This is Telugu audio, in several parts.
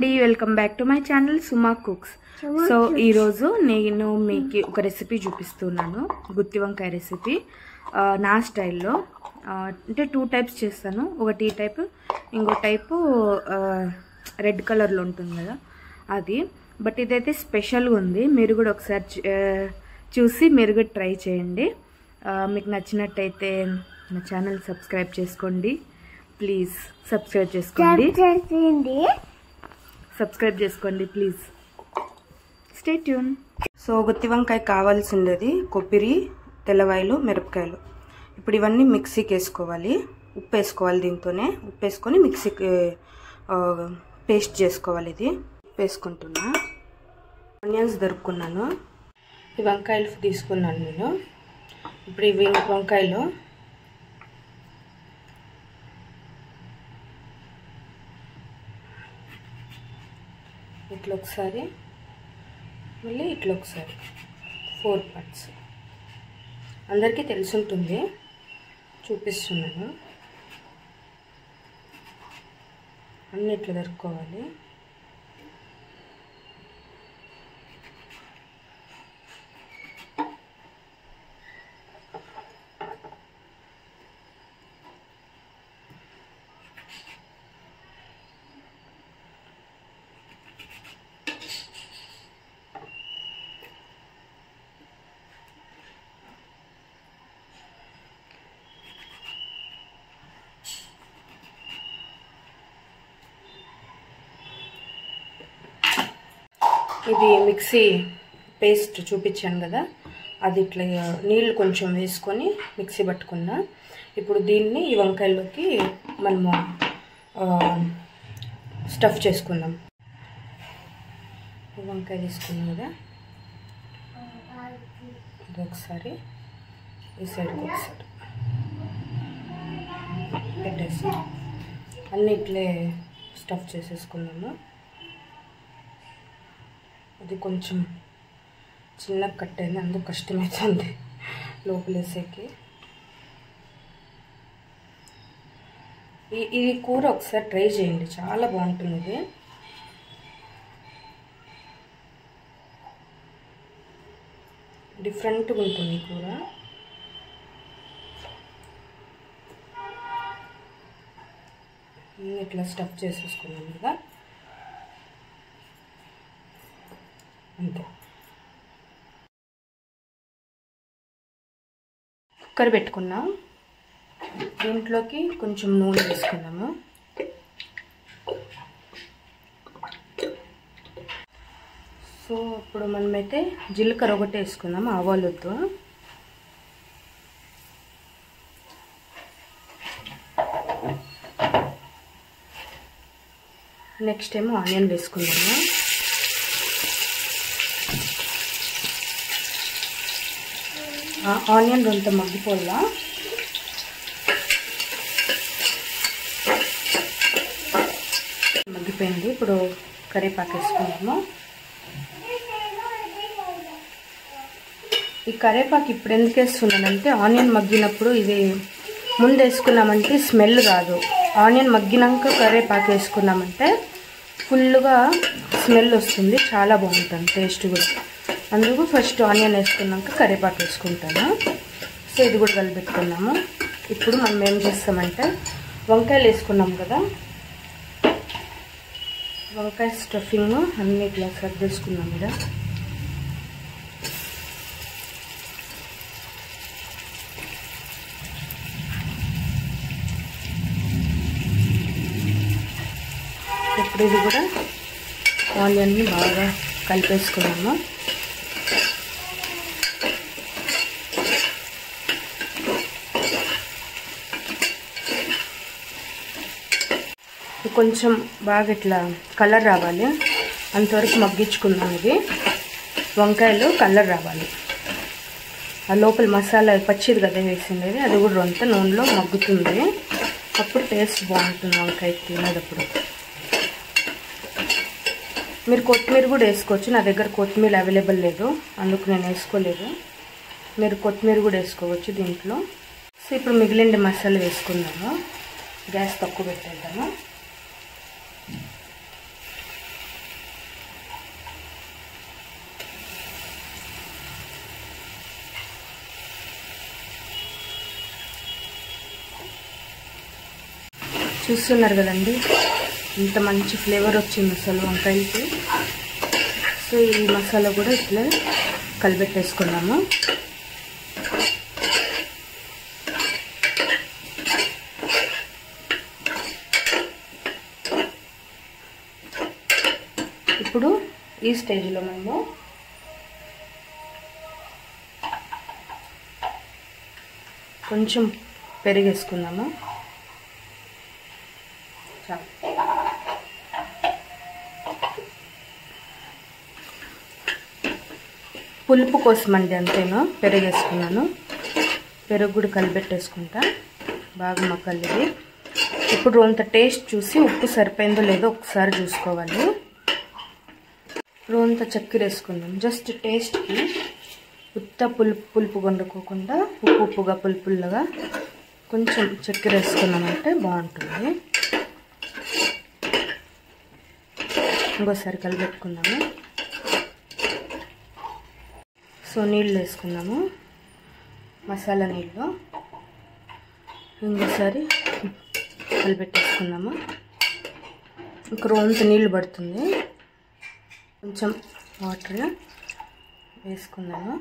అండి, welcome back to my channel Suma cooks. So ఈరోజు నేను మీకు ఒక రెసిపీ చూపిస్తున్నాను, గుత్తి వంకాయ రెసిపీ నా స్టైల్లో. అంటే 2 టైప్స్ చేస్తాను. ఒకటి ఈ టైపు, ఇంకో టైపు రెడ్ కలర్లో ఉంటుంది కదా అది. బట్ ఇదైతే స్పెషల్గా ఉంది. మీరు కూడా ఒకసారి చూసి మీరు కూడా ట్రై చేయండి. మీకు నచ్చినట్టయితే నా ఛానల్ సబ్స్క్రైబ్ చేసుకోండి ప్లీజ్. సబ్స్క్రైబ్ చేసుకోండి ప్లీజ్. Stay tune. సో గుత్తి వంకాయ కావాల్సింది కొబ్బరి, తెల్లవాయలు, మిరపకాయలు. ఇప్పుడు ఇవన్నీ మిక్సీకి వేసుకోవాలి. ఉప్పు వేసుకోవాలి. దీంతోనే ఉప్పు వేసుకొని మిక్సీకి పేస్ట్ చేసుకోవాలి. ఇది ఉప్పు వేసుకుంటున్నా. ఆనియన్స్ దొరుకున్నాను. ఈ వంకాయలు తీసుకున్నాను నేను. ఇప్పుడు ఇవి వంకాయలు ఇట్లా ఒకసారి, మళ్ళీ ఇట్లా ఒకసారి 4 పార్ట్స్. అందరికీ తెలిసి ఉంటుంది, చూపిస్తున్నాను. అన్నీ ఇట్లా దొరుకుకోవాలి. ఇది మిక్సీ పేస్ట్ చూపించాను కదా, అది ఇట్లా నీళ్ళు కొంచెం వేసుకొని మిక్సీ పట్టుకున్నా. ఇప్పుడు దీన్ని ఈ వంకాయల్లోకి మనము స్టఫ్ చేసుకుందాం. వంకాయ తీసుకున్నాం కదా, ఇది ఒకసారి ఈ సైడ్కి ఒకసారి పెట్టేసి అన్నీ ఇట్లే స్టఫ్ చేసేసుకున్నాము. అది కొంచెం చిన్నగా కట్ అయింది, అందుకు కష్టమవుతుంది లోపలేసేకి. ఇది కూర ఒకసారి ట్రై చేయండి, చాలా బాగుంటుంది. ఇది డిఫరెంట్గా ఉంటుంది కూర. ఇట్లా స్టఫ్ చేసేసుకున్నాం కదా, అంతే. కుక్కర్ పెట్టుకున్నాం. దీంట్లోకి కొంచెం నూనె వేసుకున్నాము. సో ఇప్పుడు మనమైతే జీలకర్ర ఒకటి వేసుకుందాము, ఆవాలు వద్దు. నెక్స్ట్ ఏమో ఆనియన్ వేసుకుందాము. ఆనియన్ కొంత మగ్గిపోలా. మగ్గిపోయింది. ఇప్పుడు కరివేపాకు వేసుకున్నాము. ఈ కరివేపాకు ఇప్పుడు ఎందుకు వేస్తున్నానంటే, ఆనియన్ మగ్గినప్పుడు ఇది ముందు వేసుకున్నామంటే స్మెల్ రాదు. ఆనియన్ మగ్గినాక కరివేపాకు వేసుకున్నామంటే ఫుల్గా స్మెల్ వస్తుంది, చాలా బాగుంటుంది టేస్ట్ కూడా. అందుకు ఫస్ట్ ఆనియన్ వేసుకున్నాక కరివేపాకు వేసుకుంటాను. సో ఇది కూడా కలిపెట్టుకున్నాము. ఇప్పుడు మనం ఏం చేస్తామంటే, వంకాయలు వేసుకున్నాం కదా, వంకాయ స్టఫింగ్ అన్నీ ఇట్లా సర్దేసుకున్నాం కదా. ఇప్పుడు ఇది కూడా ఆనియన్ని బాగా కలిపేసుకున్నాము. కొంచెం బాగా ఇట్లా కలర్ రావాలి, అంతవరకు మగ్గించుకుందాం. ఇది వంకాయలు కలర్ రావాలి. ఆ లోపల మసాలా పచ్చిది కదా వేసిండేది, అది కూడా రొంత నూనెలో మగ్గుతుంది. అప్పుడు టేస్ట్ బాగుంటుంది వంకాయ తినేటప్పుడు. మీరు కొత్తిమీర కూడా వేసుకోవచ్చు. నా దగ్గర కొత్తిమీర అవైలబుల్ లేదు, అందుకు నేను వేసుకోలేదు. మీరు కొత్తిమీర కూడా వేసుకోవచ్చు దీంట్లో. సో ఇప్పుడు మిగిలిన మసాలా వేసుకుందాము. గ్యాస్ తక్కువ పెట్టేద్దాము. చూస్తున్నారు కదండి ఇంత మంచి ఫ్లేవర్ వచ్చింది అసలు వంకాయలకి. సో ఈ మసాలా కూడా ఇట్లా కలిపెట్టేసుకున్నాము. ఇప్పుడు ఈ స్టేజ్లో మనము కొంచెం పెరిగేసుకుందాము. చాలు. పులుపు కోసం అండి అంతేను. పెరిగేసుకున్నాను. పెరుగు కూడా కలిపెట్టేసుకుంటా బాగా మక్కలిది. ఇప్పుడు రోంత టేస్ట్ చూసి ఉప్పు సరిపోయిందో లేదో ఒకసారి చూసుకోవాలి. రోంత చక్కెర వేసుకుందాం జస్ట్ టేస్ట్కి. ఉత్త పులుపు వండుకోకుండా ఉప్పుగా పులుపుల్లగా కొంచెం చక్కెర వేసుకున్నామంటే బాగుంటుంది. ఇంకోసారి కలిపెట్టుకుందాము. సో నీళ్ళు వేసుకున్నాము, మసాలా నీళ్ళు. ఇంకోసారి కలిపెట్టేసుకుందాము. ఇంక రోంత నీళ్ళు పడుతుంది. కొంచెం వాటర్ వేసుకున్నాము.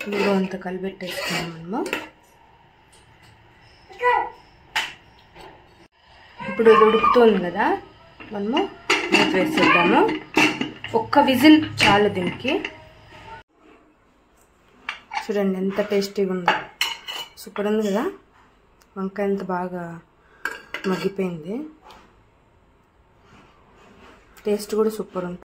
నీళ్ళు అంతా కలిపెట్టేసుకున్నాము మనము. ఇప్పుడు ఇది ఉడుకుతుంది కదా, మనము మూత వేసేద్దాము. ఒక్క విజిల్ చాలు దీనికి. చూడండి ఎంత టేస్టీగా ఉందో, సూపర్ ఉంది కదా. వంకాయ ఎంత బాగా మగ్గిపోయింది, టేస్ట్ కూడా సూపర్ ఉంటుంది.